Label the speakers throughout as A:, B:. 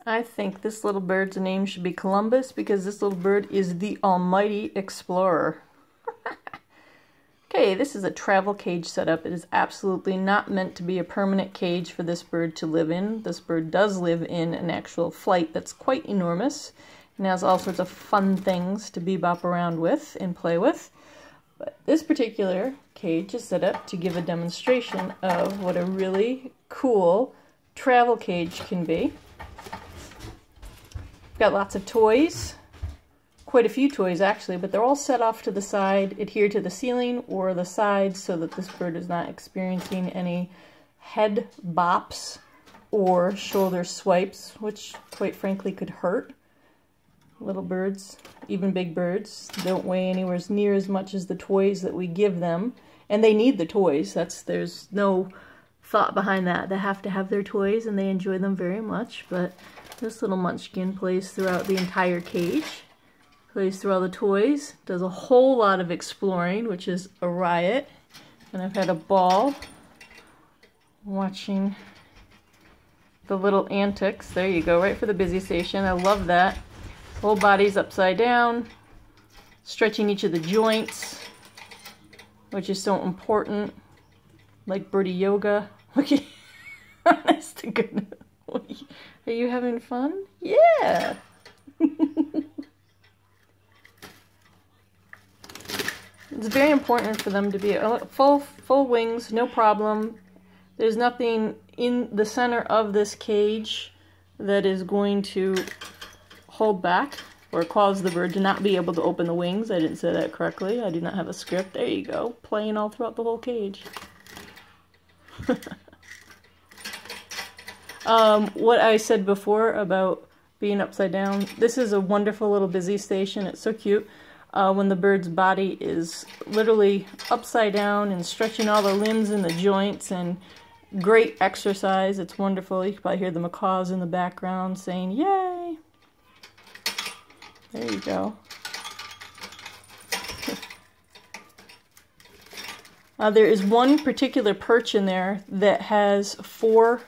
A: I think this little bird's name should be Columbus because this little bird is the almighty explorer. Okay, this is a travel cage setup. It is absolutely not meant to be a permanent cage for this bird to live in. This bird does live in an actual flight that's quite enormous and has all sorts of fun things to bebop around with and play with. But this particular cage is set up to give a demonstration of what a really cool travel cage can be. Got lots of toys, quite a few toys actually, but they're all set off to the side, adhere to the ceiling or the sides so that this bird is not experiencing any head bops or shoulder swipes, which quite frankly could hurt. Little birds, even big birds, don't weigh anywhere near as much as the toys that we give them, and they need the toys. There's no thought behind that. They have to have their toys and they enjoy them very much, but this little munchkin plays throughout the entire cage, plays through all the toys, does a whole lot of exploring, which is a riot, and I've had a ball watching the little antics. There you go, right for the busy station. I love that. Whole body's upside down, stretching each of the joints, which is so important, like birdie yoga. Okay, honest to goodness. Are you having fun? Yeah! It's very important for them to be full wings, no problem. There's nothing in the center of this cage that is going to hold back or cause the bird to not be able to open the wings. I didn't say that correctly. I do not have a script. There you go, playing all throughout the whole cage. What I said before about being upside down, this is a wonderful little busy station. It's so cute when the bird's body is literally upside down and stretching all the limbs and the joints, and great exercise. It's wonderful. You can probably hear the macaws in the background saying, yay! There you go. There is one particular perch in there that has 4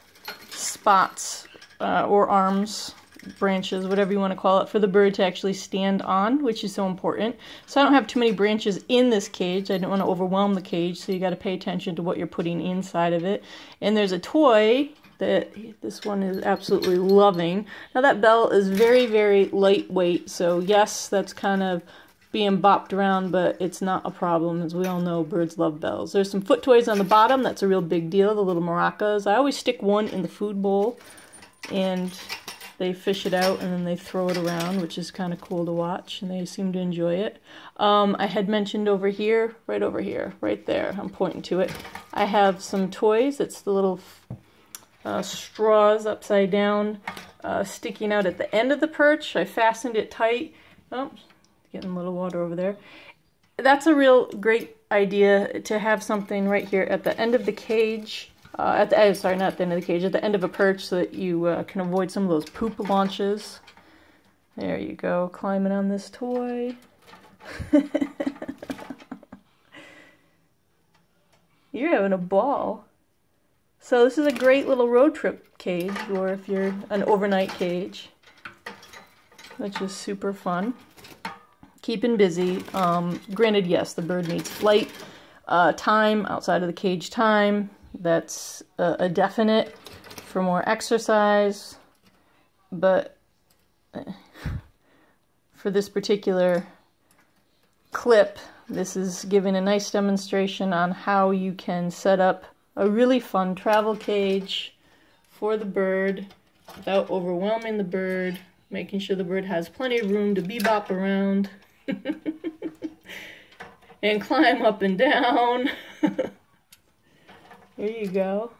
A: spots or arms, branches, whatever you want to call it, for the bird to actually stand on, which is so important. So I don't have too many branches in this cage. I don't want to overwhelm the cage, so you got to pay attention to what you're putting inside of it. And there's a toy that this one is absolutely loving. Now that bell is very, very lightweight, so yes, that's kind of being bopped around, but it's not a problem. As we all know, birds love bells. There's some foot toys on the bottom. That's a real big deal, the little maracas. I always stick one in the food bowl, and they fish it out, and then they throw it around, which is kind of cool to watch, and they seem to enjoy it. I had mentioned over here, right there, I'm pointing to it. I have some toys. It's the little straws upside down, sticking out at the end of the perch. I fastened it tight. Oh, getting a little water over there. That's a real great idea to have something right here at the end of the cage. Sorry, not at the end of the cage, at the end of a perch, so that you can avoid some of those poop launches. There you go, climbing on this toy. You're having a ball. So this is a great little road trip cage, or if you're an overnight cage, which is super fun. Keeping busy. Granted, yes, the bird needs flight time outside of the cage time. That's a definite for more exercise, but for this particular clip, this is giving a nice demonstration on how you can set up a really fun travel cage for the bird without overwhelming the bird, making sure the bird has plenty of room to bebop around and climb up and down. There you go.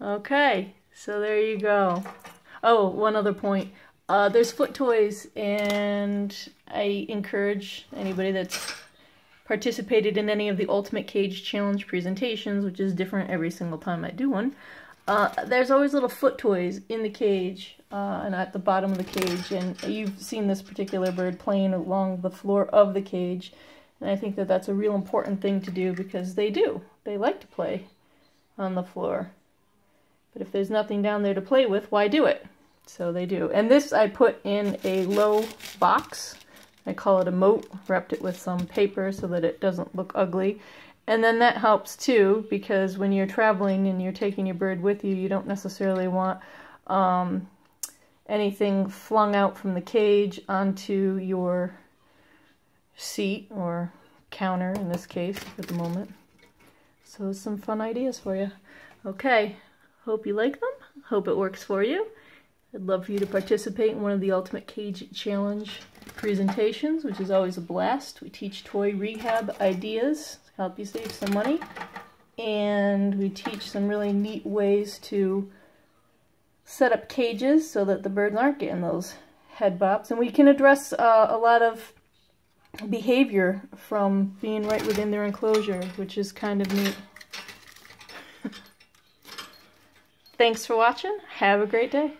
A: Okay, so there you go. Oh, one other point. There's foot toys, and I encourage anybody that's participated in any of the Ultimate Cage Challenge presentations, which is different every single time I do one. There's always little foot toys in the cage and at the bottom of the cage, and you've seen this particular bird playing along the floor of the cage, and I think that that's a real important thing to do because they do. They like to play on the floor. But if there's nothing down there to play with, why do it? So they do. And this I put in a low box. I call it a moat. Wrapped it with some paper so that it doesn't look ugly. And then that helps too, because when you're traveling and you're taking your bird with you, you don't necessarily want anything flung out from the cage onto your seat or counter in this case at the moment. So some fun ideas for you. Okay, hope you like them. Hope it works for you. I'd love for you to participate in one of the Ultimate Cage Challenge presentations, which is always a blast. We teach toy rehab ideas to help you save some money, and we teach some really neat ways to set up cages so that the birds aren't getting those head bops, and we can address a lot of behavior from being right within their enclosure, which is kind of neat. Thanks for watching. Have a great day.